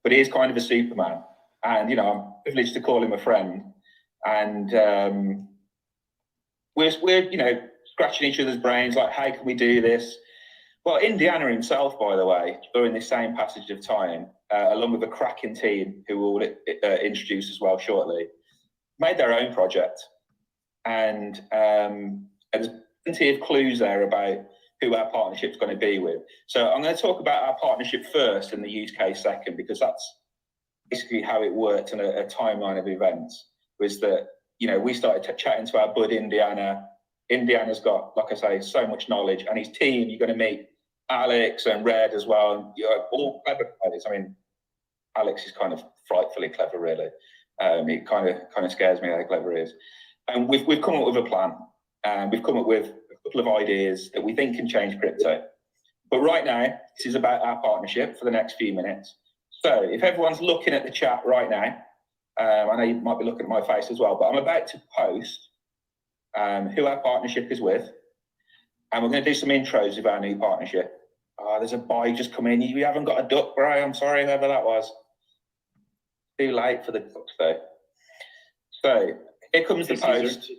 but he is kind of a Superman. And, you know, I'm privileged to call him a friend. And we're, you know, scratching each other's brains, like, how can we do this? Well, Indiana himself, by the way, during this same passage of time, along with a cracking team who we'll introduce as well shortly, made their own project. And there's plenty of clues there about who our partnership's going to be with. So I'm going to talk about our partnership first and the use case second, because that's basically how it worked in a timeline of events. Was that, you know, we started chatting to our bud Indiana. Indiana's got, like I say, so much knowledge, and his team, you're going to meet Alex and Red as well, and you're all clever players. I mean, Alex is kind of frightfully clever, really. He kind of scares me how clever he is. And we've come up with a plan, and we've come up with a couple of ideas that we think can change crypto. But right now, this is about our partnership for the next few minutes. So if everyone's looking at the chat right now, I know you might be looking at my face as well, but I'm about to post who our partnership is with, and we're going to do some intros of our new partnership. There's a buy just come in. You haven't got a duck, bro. I'm sorry, whoever that was. Too late for the ducks, though. So here comes the post.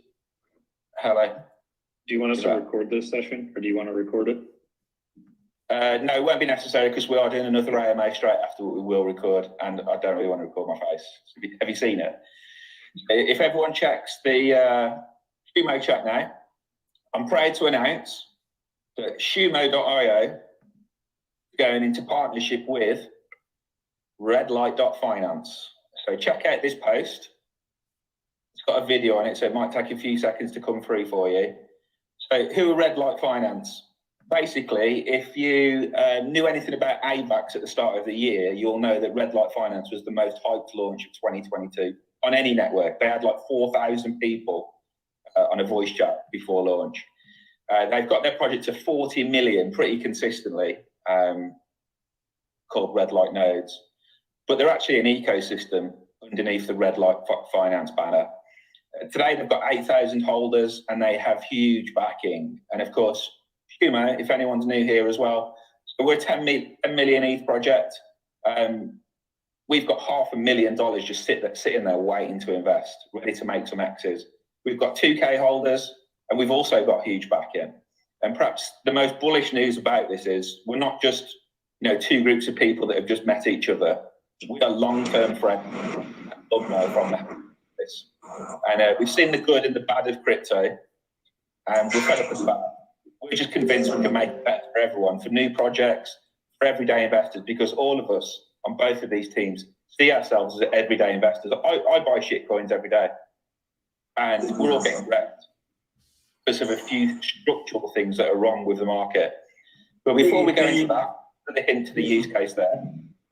Hello. Do you want us to record this session, or do you want to record it? No, it won't be necessary, because we are doing another AMA straight after what we will record, and I don't really want to record my face. Have you seen it? If everyone checks the SHUMO chat now, I'm proud to announce that SHUMO.io is going into partnership with redlight.finance. So check out this post. It's got a video on it, so it might take a few seconds to come through for you. So who are Red Light Finance? Basically, if you knew anything about AVAX at the start of the year, you'll know that Red Light Finance was the most hyped launch of 2022 on any network. They had like 4,000 people on a voice chat before launch. They've got their project to 40 million pretty consistently, called Red Light Nodes. But they're actually an ecosystem underneath the Red Light Finance banner. Today, they've got 8,000 holders, and they have huge backing. And of course, SHUMO, if anyone's new here as well, so we're a 10 million ETH project. We've got $500,000 just sitting there waiting to invest, ready to make some X's. We've got 2K holders, and we've also got huge backing. And perhaps the most bullish news about this is we're not just, you know, two groups of people that have just met each other. We are long-term friends from this. And we've seen the good and the bad of crypto, and we're fed up with that. We're just convinced we can make it better for everyone, for new projects, for everyday investors, because all of us on both of these teams see ourselves as everyday investors. I buy shit coins every day, and we're all getting wrecked because of a few structural things that are wrong with the market. But before we go into that, the hint to the use case there,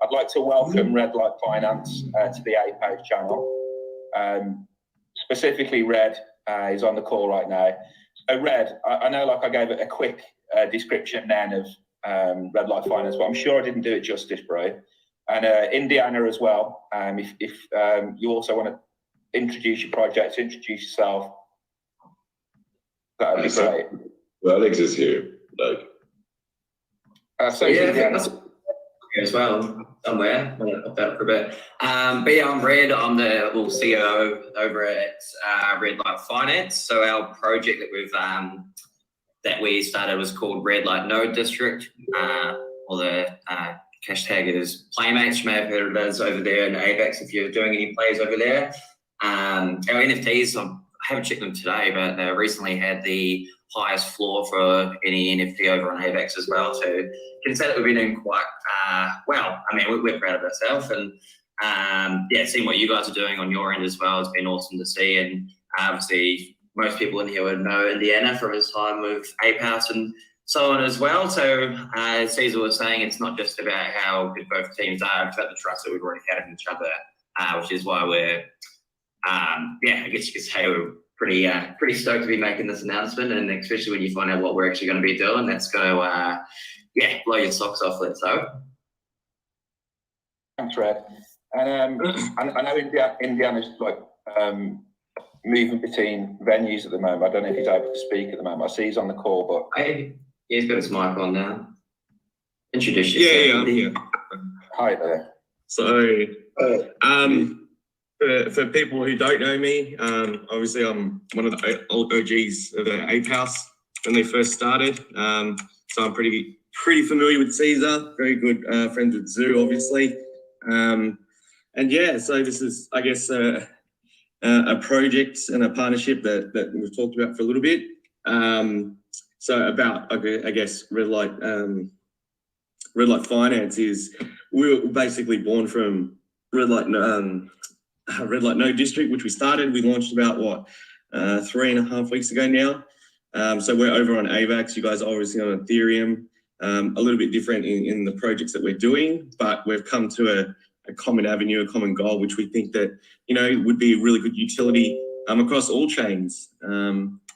I'd like to welcome Red Light Finance to the A-Page channel. Specifically, Red is on the call right now. So Red, I know, like, I gave it a quick description then of Red Light Finance, but I'm sure I didn't do it justice, bro. And Indiana as well. If you also want to introduce your project, introduce yourself, that would be great. Well, Alex is here, like. So yeah, I think that's as well somewhere. I'm gonna pop that for a bit. But yeah, I'm Red. I'm the CEO over at Red Light Finance. So our project that we started was called Red Light Node District, or the hashtag is Playmates. You may have heard of it over there in AVAX if you're doing any plays over there. Our NFTs, I haven't checked them today, but they recently had the highest floor for any NFT over on AVAX as well. So you can say that we've been doing quite well. I mean, we're proud of ourselves, and yeah, seeing what you guys are doing on your end as well has been awesome to see. And obviously, most people in here would know Indiana from his time with Ape House and so on as well. So as Caesar was saying, it's not just about how good both teams are, it's about the trust that we've already had in each other, which is why we're, yeah, I guess you could say we're pretty stoked to be making this announcement, and especially when you find out what we're actually going to be doing, that's going to, yeah, blow your socks off, let's hope. Thanks, Red. And I know Indiana's like moving between venues at the moment. I don't know if he's able to speak at the moment. I see he's on the call, but hey, he's got his mic on now. Introduce yourself. Yeah, I'm here. Hi there. So, for people who don't know me, obviously I'm one of the old OGs of the Ape House when they first started. So I'm pretty familiar with Caesar, very good friends with Zoo, obviously. And yeah, so this is, I guess, a project and a partnership that we've talked about for a little bit. So about, I guess, Red Light Finance is, we were basically born from Red Light Node District, which we started. We launched about, 3.5 weeks ago now. So we're over on AVAX. You guys are obviously on Ethereum. A little bit different in the projects that we're doing, but we've come to a common avenue, a common goal, which we think that, would be a really good utility across all chains.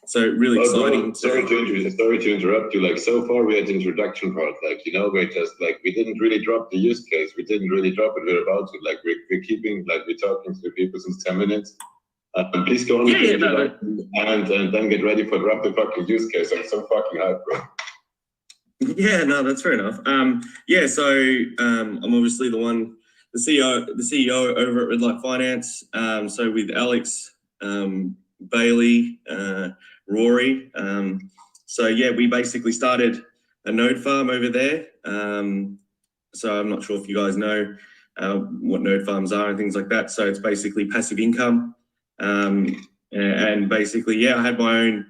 So really exciting. Sorry to interrupt you. Like, so far we had the introduction part, we're just we didn't really drop the use case. We didn't really drop it. We're about to, we're keeping, we're talking to people since 10 minutes. Please go on with the introduction and then get ready for drop the fucking use case. I'm so fucking hyped, bro. Yeah, no, that's fair enough. So I'm obviously the CEO over at Red Light Finance. So with Alex, Bailey, Rory. So yeah, we basically started a node farm over there. So I'm not sure if you guys know what node farms are and things like that. So it's basically passive income. And basically, yeah, I had my own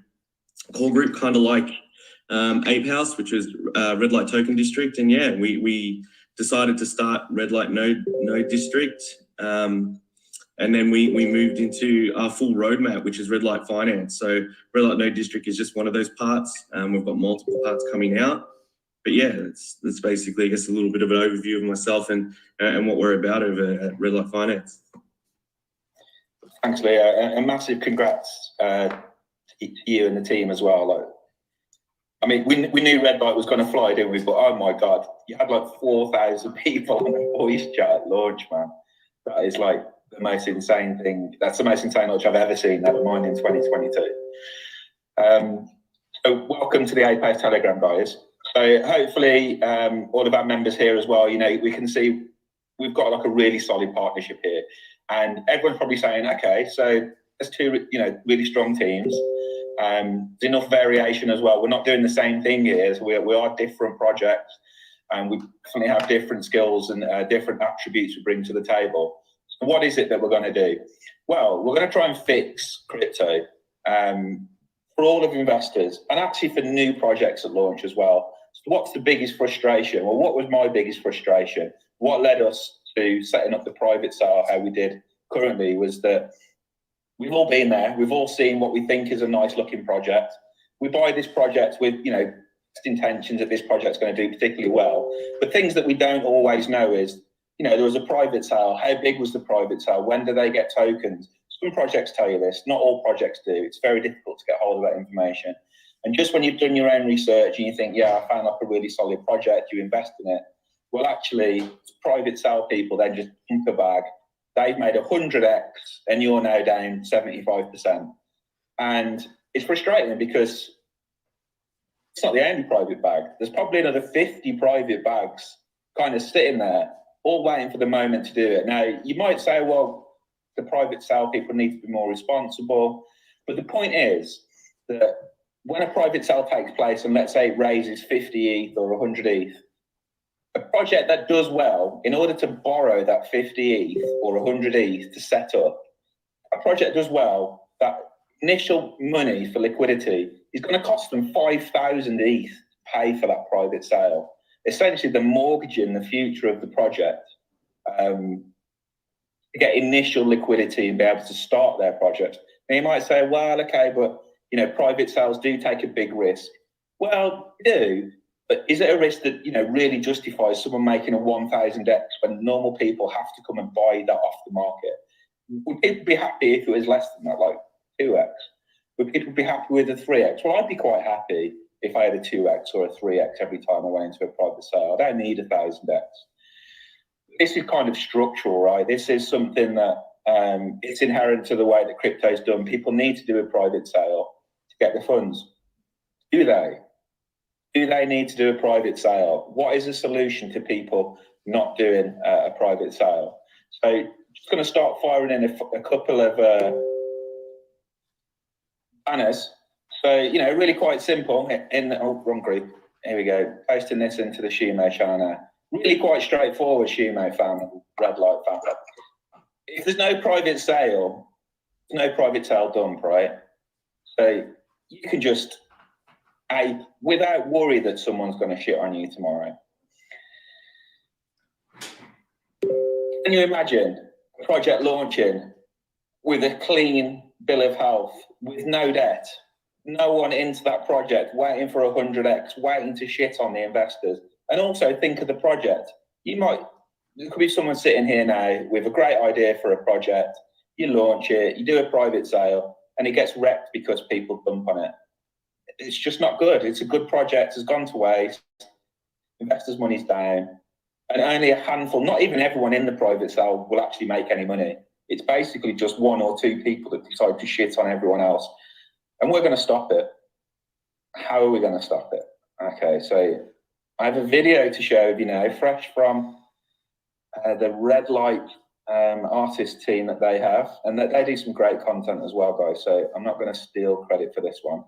core group, kind of like Ape House, which was Red Light Token District. And yeah, we decided to start Red Light Node District. And then we moved into our full roadmap, which is Red Light Finance. So Red Light Node District is just one of those parts. We've got multiple parts coming out. But yeah, that's basically, I guess, a little bit of an overview of myself and what we're about over at Red Light Finance. Thanks, Leo. A massive congrats to you and the team as well. We knew Red Light was going to fly, didn't we? But oh my God, you had 4,000 people on a voice chat at launch, man. That is the most insane thing. That's the most insane launch I've ever seen, never mind in 2022. So welcome to the Ape House Telegram, guys. So hopefully all of our members here as well, we can see we've got a really solid partnership here. And everyone's probably saying, okay, so there's two, really strong teams. There's enough variation as well. We're not doing the same thing here. So we are different projects, and we definitely have different skills and different attributes we bring to the table. So what is it that we're going to do? Well, we're going to try and fix crypto for all of investors, and actually for new projects at launch as well. So what's the biggest frustration? Well, what was my biggest frustration? What led us to setting up the private sale how we did currently was that we've all been there. We've all seen what we think is a nice looking project. We buy this project with, best intentions that this project's going to do particularly well. But things that we don't always know is, there was a private sale. How big was the private sale? When do they get tokens? Some projects tell you this. Not all projects do. It's very difficult to get hold of that information. And just when you've done your own research and you think, yeah, I found a really solid project, you invest in it. Well, actually, private sale people then just pump a bag. They've made 100x and you're now down 75%. And it's frustrating because it's not the only private bag. There's probably another 50 private bags kind of sitting there, all waiting for the moment to do it. Now, you might say, well, the private sale people need to be more responsible. But the point is that when a private sale takes place and let's say it raises 50 ETH or 100 ETH, a project that does well, in order to borrow that 50 ETH or 100 ETH to set up, a project does well, that initial money for liquidity is going to cost them 5,000 ETH to pay for that private sale. Essentially, they're mortgaging the future of the project to get initial liquidity and be able to start their project. And you might say, well, okay, but private sales do take a big risk. Well, they do. But is it a risk that, really justifies someone making a 1,000x when normal people have to come and buy that off the market? Would people be happy if it was less than that, like 2x? Would people be happy with a 3x? Well, I'd be quite happy if I had a 2x or a 3x every time I went into a private sale. I don't need 1,000x. This is kind of structural, right? This is something that it's inherent to the way that crypto is done. People need to do a private sale to get the funds. Do they? Do they need to do a private sale? What is the solution to people not doing a private sale. So just going to start firing in a couple of banners. So, you know, really quite simple in the wrong group. Here we go. Posting this into the SHUMO channel now. Really quite straightforward, SHUMO family, red light family. If there's no private sale, there's no private sale dump, right? So you can just, without worry that someone's going to shit on you tomorrow. Can you imagine a project launching with a clean bill of health, with no debt, no one into that project waiting for 100x, waiting to shit on the investors? And also think of the project. There could be someone sitting here now with a great idea for a project. You launch it, you do a private sale, and it gets wrecked because people dump on it. It's just not good. It's a good project, has gone to waste, investors' money's down, and only a handful, not even everyone in the private sale will actually make any money. It's basically just one or two people that decide to shit on everyone else. And we're going to stop it. How are we going to stop it? Okay, so I have a video to show you now, fresh from the Red Light artist team that they have, and that they do some great content as well, guys. So I'm not going to steal credit for this one.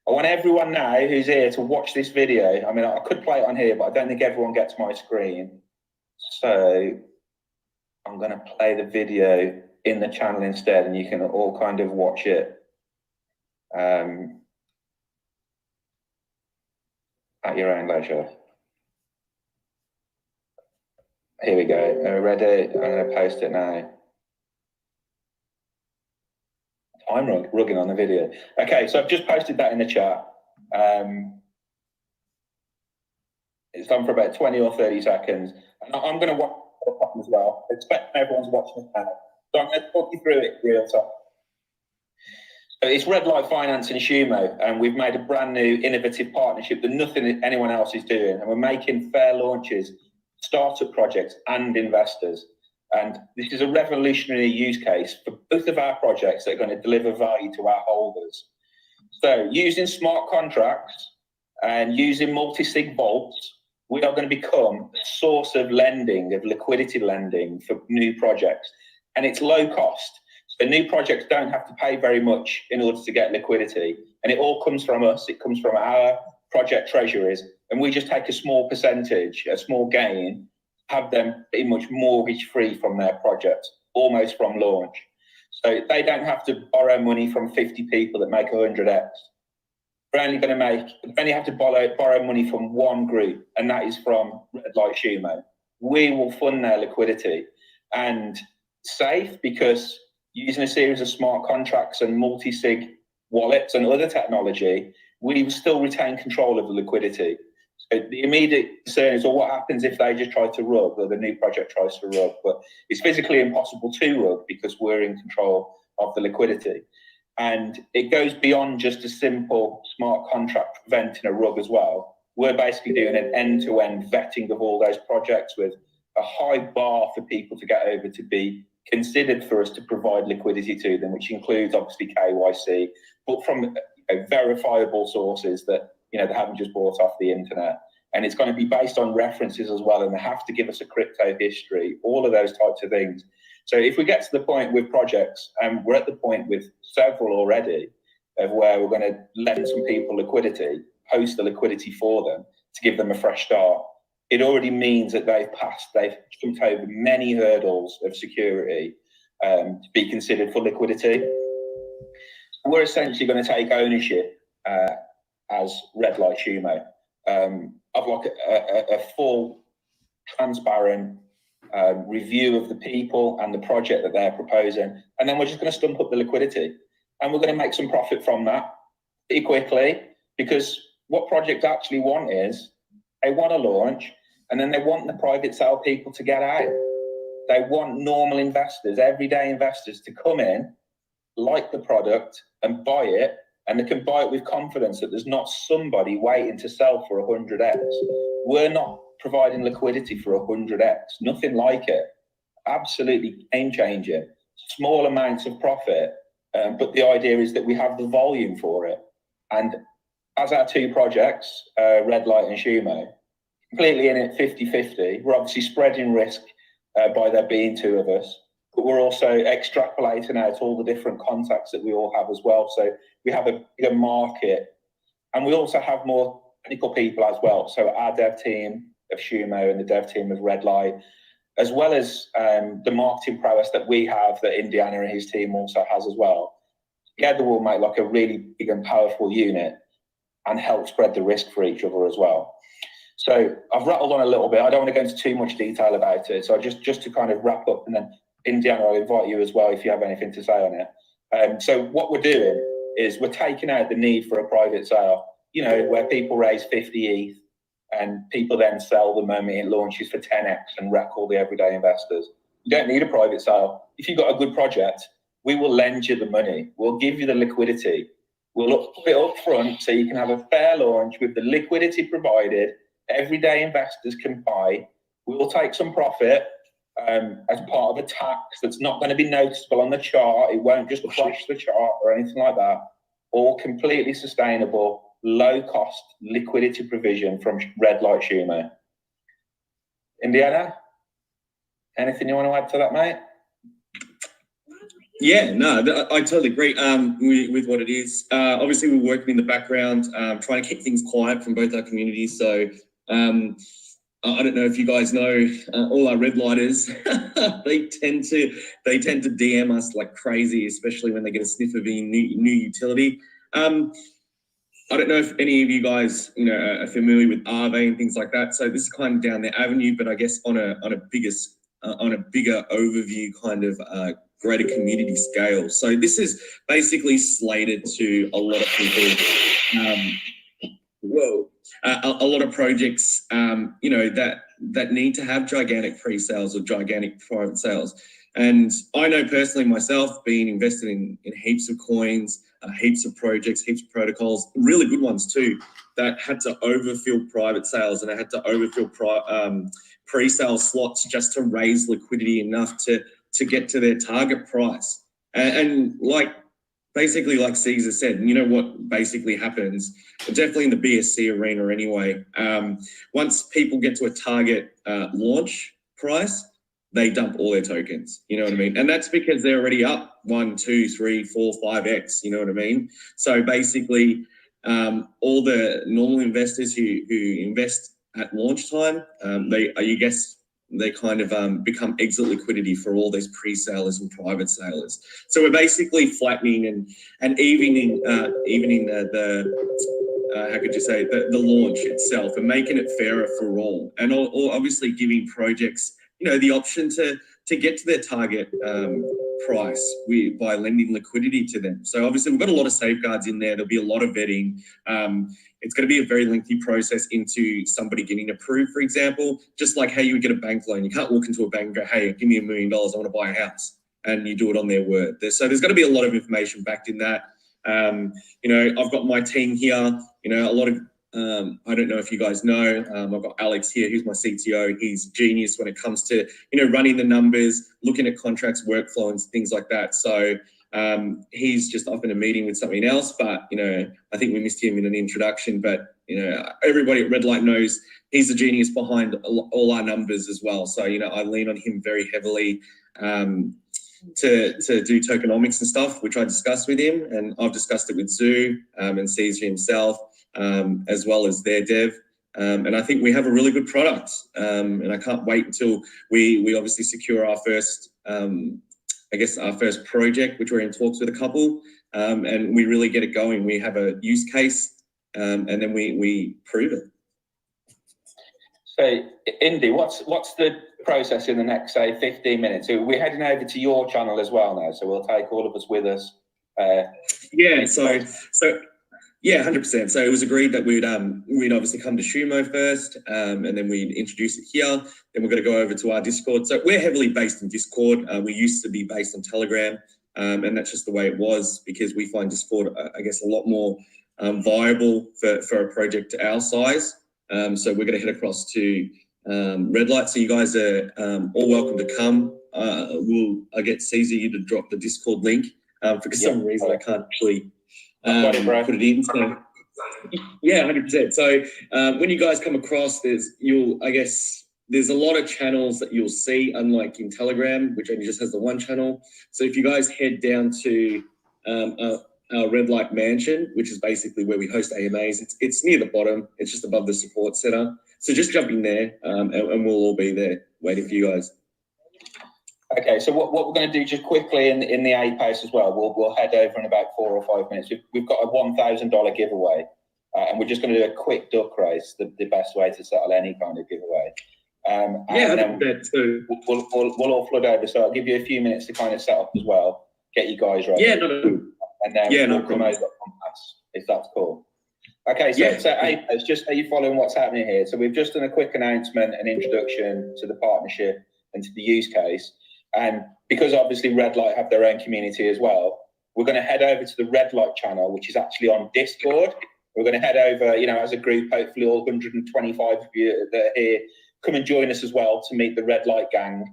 I want everyone now who's here to watch this video. I mean, I could play it on here, but I don't think everyone gets my screen. So I'm going to play the video in the channel instead, and you can all kind of watch it at your own leisure. Here we go. Are we ready? I'm going to post it now. I'm rugging on the video. Okay, so I've just posted that in the chat. It's done for about 20 or 30 seconds. And I'm going to watch it as well. I expect everyone's watching it now. So I'm going to talk you through it real time. So it's Red Light Finance and SHUMO, and we've made a brand new innovative partnership that nothing anyone else is doing. And we're making fair launches, startup projects and investors. And this is a revolutionary use case for both of our projects that are going to deliver value to our holders. So using smart contracts and using multi-sig vaults, we are going to become a source of lending, of liquidity lending for new projects. And it's low cost. So new projects don't have to pay very much in order to get liquidity. And it all comes from us. It comes from our project treasuries. And we just take a small percentage, a small gain, have them pretty much mortgage free from their project, almost from launch. So they don't have to borrow money from 50 people that make 100x. They're only have to borrow money from one group, and that is from Red Light SHUMO. We will fund their liquidity, and safe, because using a series of smart contracts and multi-sig wallets and other technology, we will still retain control of the liquidity. So the immediate concern is, well, what happens if they just try to rug, or the new project tries to rug? But it's physically impossible to rug because we're in control of the liquidity. And it goes beyond just a simple smart contract preventing a rug as well. We're basically doing an end-to-end vetting of all those projects with a high bar for people to get over to be considered for us to provide liquidity to them, which includes obviously KYC, but from verifiable sources that they haven't just bought off the internet. And it's going to be based on references as well, and they have to give us a crypto history, all of those types of things. So if we get to the point with projects, and we're at the point with several already, of where we're going to lend some people liquidity, host the liquidity for them to give them a fresh start, it already means that they've jumped over many hurdles of security to be considered for liquidity. We're essentially going to take ownership as Red Light SHUMO of like a full, transparent review of the people and the project that they're proposing, and then we're just going to stump up the liquidity, and we're going to make some profit from that pretty quickly, because what projects actually want is they want to launch, and then they want the private sale people to get out. They want normal investors, everyday investors, to come in, like the product, and buy it, and they can buy it with confidence that there's not somebody waiting to sell for 100x. We're not providing liquidity for 100x, nothing like it. Absolutely game-changing. Small amounts of profit, but the idea is that we have the volume for it. And as our two projects, Red Light and SHUMO, completely in it 50-50. We're obviously spreading risk by there being two of us, but we're also extrapolating out all the different contacts that we all have as well. So we have a bigger market, and we also have more technical people as well. So our dev team of SHUMO and the dev team of Red Light, as well as the marketing prowess that we have, that Indiana and his team also has as well. Together we'll make like a really big and powerful unit and help spread the risk for each other as well. So I've rattled on a little bit. I don't want to go into too much detail about it. So just to kind of wrap up, and then Indiana, I'll invite you as well if you have anything to say on it. So what we're doing is we're taking out the need for a private sale, you know, where people raise 50 ETH and people then sell the moment it launches for 10x and wreck all the everyday investors. You don't need a private sale. If you've got a good project, we will lend you the money. We'll give you the liquidity. We'll put it up front so you can have a fair launch with the liquidity provided. Everyday investors can buy. We'll take some profit as part of a tax that's not going to be noticeable on the chart. It won't just crash the chart or anything like that. All completely sustainable, low cost liquidity provision from Red Light SHUMO. Indiana, anything you want to add to that, mate? Yeah, no, I totally agree with what it is. Obviously, we're working in the background, trying to keep things quiet from both our communities. So I don't know if you guys know, all our red lighters, they tend to DM us like crazy, especially when they get a sniff of a new utility. I don't know if any of you guys, you know, are familiar with Aave and things like that. So this is kind of down the avenue, but I guess on a bigger overview, kind of greater community scale. So this is basically slated to a lot of people. A lot of projects, you know, that need to have gigantic pre-sales or gigantic private sales. And I know personally myself, being invested in heaps of coins, heaps of projects, heaps of protocols, really good ones too, that had to overfill private sales, and I had to overfill pre-sale slots just to raise liquidity enough to get to their target price. And like, basically, like Caesar said, you know what basically happens, definitely in the BSC arena anyway, once people get to a target launch price, they dump all their tokens, you know what I mean? And that's because they're already up 1, 2, 3, 4, 5x, you know what I mean? So basically, all the normal investors who invest at launch time, they kind of become exit liquidity for all those pre-salers and private salers. So we're basically flattening and evening how could you say, the launch itself, and making it fairer for all, and obviously giving projects, you know, the option to get to their target price by lending liquidity to them. So obviously we've got a lot of safeguards in there. There'll be a lot of vetting. It's going to be a very lengthy process into somebody getting approved, for example, just like how you would get a bank loan. You can't walk into a bank and go, hey, give me $1 million, I want to buy a house. And you do it on their word. So there's going to be a lot of information backed in that. You know, I've got my team here, you know, a lot of, I don't know if you guys know, I've got Alex here, who's my CTO. He's a genius when it comes to, you know, running the numbers, looking at contracts, workflow and things like that. So he's just up in a meeting with something else, but, you know, I think we missed him in an introduction, but, you know, everybody at Red Light knows he's the genius behind all our numbers as well. So, you know, I lean on him very heavily to do tokenomics and stuff, which I discussed with him, and I've discussed it with Zoo and Caesar himself, as well as their dev. And I think we have a really good product, and I can't wait until we obviously secure our first, I guess, our first project, which we're in talks with a couple, and we really get it going. We have a use case, and then we prove it. So, Indy, what's the process in the next, say, 15 minutes? So we're heading over to your channel as well now, so we'll take all of us with us. Yeah, so yeah, 100%. So it was agreed that we'd obviously come to SHUMO first, and then we'd introduce it here. Then we're going to go over to our Discord. So we're heavily based in Discord. We used to be based on Telegram, and that's just the way it was, because we find Discord, I guess, a lot more viable for a project our size. So we're going to head across to Red Light. So you guys are all welcome to come. I'll get Caesar you to drop the Discord link. For some reason I can't actually put it in. Yeah, 100%. So when you guys come across, there's a lot of channels that you'll see, unlike in Telegram, which only just has the one channel. So if you guys head down to our Red Light Mansion, which is basically where we host AMAs, it's near the bottom. It's just above the support center. So just jump in there, and we'll all be there waiting for you guys. Okay, so what we're going to do just quickly in the A post as well, we'll head over in about 4 or 5 minutes. We've got a $1,000 giveaway, and we're just going to do a quick duck race, the best way to settle any kind of giveaway. And then we'll all flood over, so I'll give you a few minutes to kind of set up as well, get you guys ready. Yeah, no. And then we'll come over on pass, if that's cool. Okay, so A post, just so you're following what's happening here. So we've just done a quick announcement and introduction to the partnership and to the use case. And because obviously Red Light have their own community as well, we're going to head over to the Red Light channel, which is actually on Discord. We're going to head over, as a group, hopefully all 125 of you that are here, come and join us as well to meet the Red Light gang.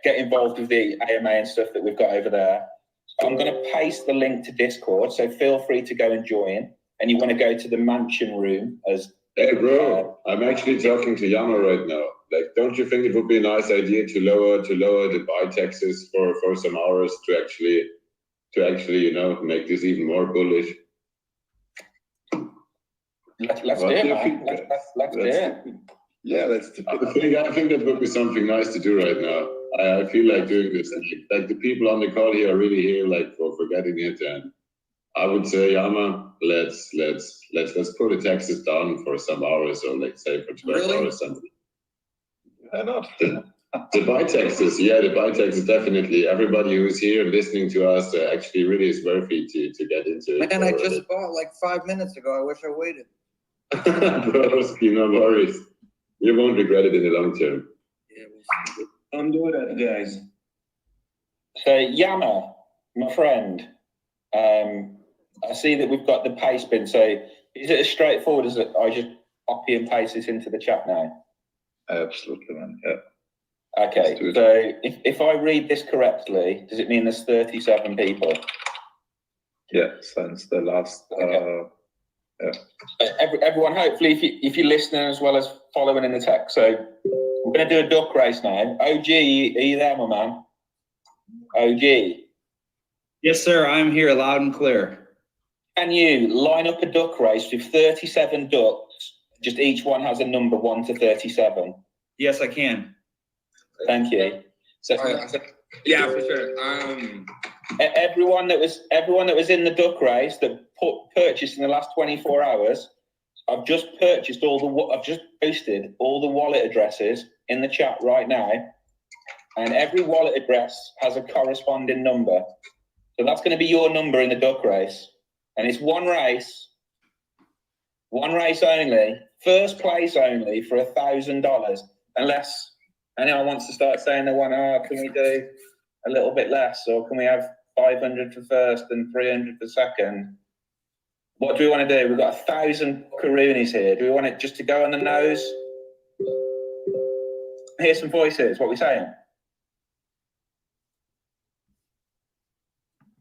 Get involved with the AMA and stuff that we've got over there. I'm going to paste the link to Discord, so feel free to go and join. And you want to go to the mansion room as... Hey, bro, I'm actually talking to Yama right now. Like, don't you think it would be a nice idea to lower the buy taxes for some hours to actually make this even more bullish? Let's do it, man. Let's do it. Yeah, let's do it. I think that would be something nice to do right now. I feel like doing this. Like the people on the call here are really here, like for getting it. And I would say, Yama, let's put the taxes down for some hours, or let's say for 12 hours something. Why not? The buy taxes, the buy taxes definitely. Everybody who's here listening to us actually really is worthy to get into it. Man, I just bought like 5 minutes ago. I wish I waited. Broski, no worries. You won't regret it in the long term. Yeah, I'm doing it, guys. So Yama, my friend, I see that we've got the paste bin. So is it as straightforward as that I just copy and paste this into the chat now? Absolutely, man. Yeah. Okay, so if I read this correctly, does it mean there's 37 people? Yeah, since the last. Everyone, hopefully, if you're listening as well as following in the text, so we're going to do a duck race now. OG, are you there, my man? OG. Yes, sir. I'm here, loud and clear. Can you line up a duck race with 37 ducks? Just each one has a number 1 to 37. Yes, I can. Thank you. So, Yeah, for sure. everyone that was in the duck race that purchased in the last 24 hours, I've just posted all the wallet addresses in the chat right now, and every wallet address has a corresponding number. So that's going to be your number in the duck race, and it's one race only, first place only for $1,000, unless anyone wants to start saying they want, can we do a little bit less, or can we have 500 for first and 300 for second? What do we want to do? We've got 1,000 Karoonies here. Do we want it just to go on the nose? Hear some voices. What are we saying?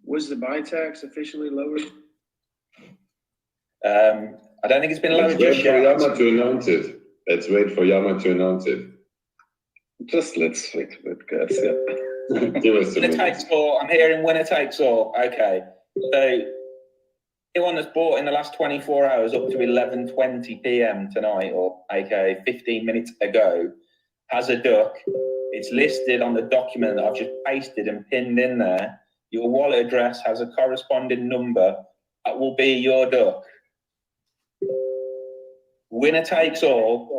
Was the buy tax officially lowered? I don't think it's been lowered Let's just wait for yet. Yama to announce it. Let's wait for Yama to announce it. Just let's fix it, guys. Yeah. Give us some Winner minutes. takes all. I'm hearing winner takes all. Okay. So anyone that's bought in the last 24 hours up to 11:20 p.m. tonight, or aka 15 minutes ago, has a duck. It's listed on the document that I've just pasted and pinned in there. Your wallet address has a corresponding number. That will be your duck. Winner takes all.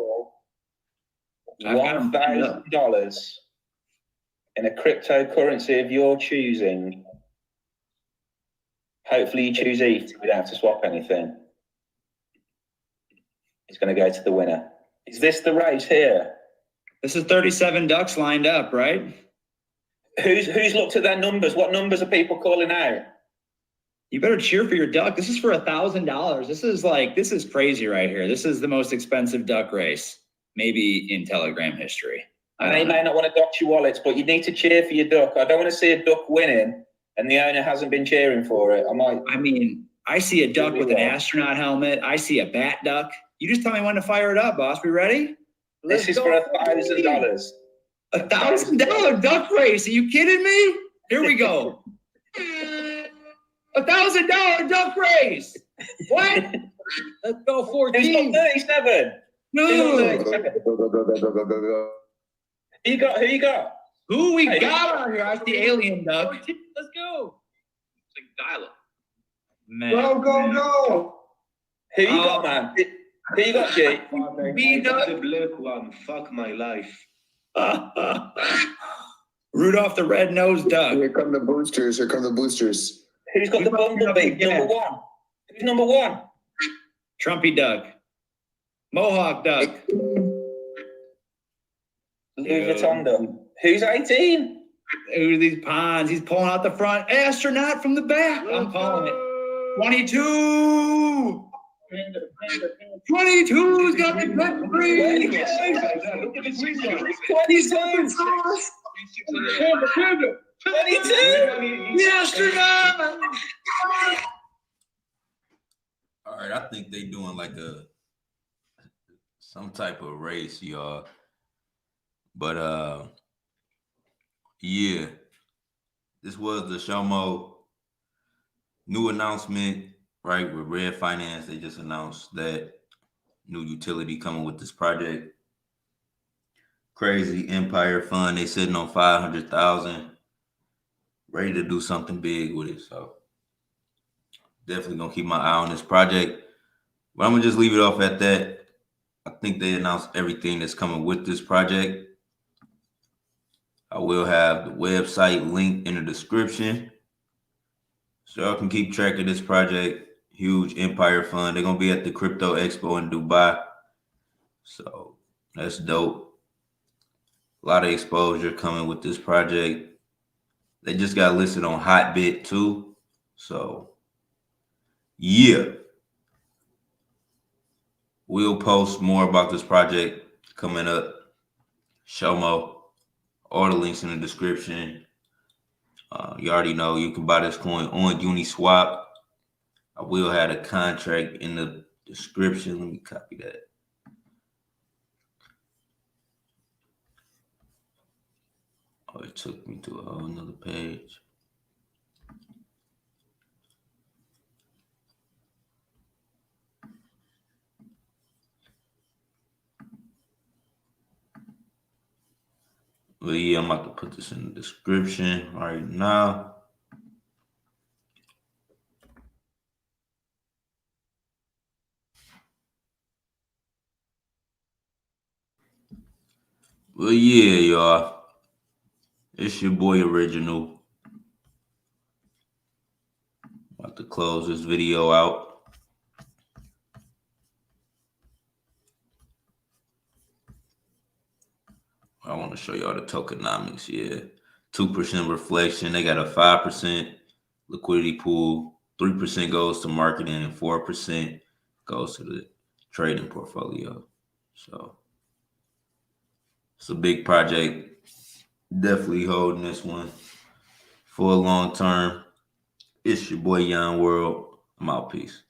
$1,000 in a cryptocurrency of your choosing. Hopefully you choose ETH. We don't have to swap anything. It's going to go to the winner. Is this the race here? This is 37 ducks lined up, right? Who's looked at their numbers? What numbers are people calling out? You better cheer for your duck. This is for $1,000. This is crazy right here. This is the most expensive duck race, maybe in Telegram history. And they may not want to dox your wallets, but you need to cheer for your duck. I don't want to see a duck winning and the owner hasn't been cheering for it. I see a duck with an astronaut helmet. I see a bat duck. You just tell me when to fire it up, boss. We ready? This is for $1,000. $1,000 duck race. Are you kidding me? Here we go. $1,000 duck race. What? Let's go 14. 37. No. Who you got? Who we got on here? I see alien duck. Let's go. It's like dial-up. Man. Go. Who you got, man? Who you got, G? Me duck. The black one. Fuck my life. Rudolph the red-nosed duck. Here come the boosters. Who's got the bumblebee? Number one. Who's number one? Trumpy duck. Mohawk duck. Louis Vuitton duck. Who's 18? Who are these ponds? He's pulling out the front. Astronaut from the back. I'm calling it. 22. 22's got the cut free. 22. The astronaut. All right, I think they doing like some type of race, y'all. But yeah, this was the SHUMO new announcement, right? With Red Finance, they just announced that new utility coming with this project. Crazy Empire Fund, they sitting on 500,000, ready to do something big with it. So definitely gonna keep my eye on this project. But I'm gonna just leave it off at that. I think they announced everything that's coming with this project. I will have the website linked in the description, so y'all can keep track of this project. Huge Empire Fund. They're gonna be at the Crypto Expo in Dubai, so that's dope. A lot of exposure coming with this project. They just got listed on Hotbit too, so yeah. We'll post more about this project coming up. SHUMO. All the links in the description. You already know you can buy this coin on Uniswap. I will have a contract in the description. Let me copy that. Oh, it took me to a whole nother page. But yeah, I'm about to put this in the description right now. Well, yeah, y'all. It's your boy Original. About to close this video out. I want to show y'all the tokenomics. Yeah, 2% reflection. They got a 5% liquidity pool. 3% goes to marketing and 4% goes to the trading portfolio. So it's a big project. Definitely holding this one for a long term. It's your boy Yon World. I'm out. Peace.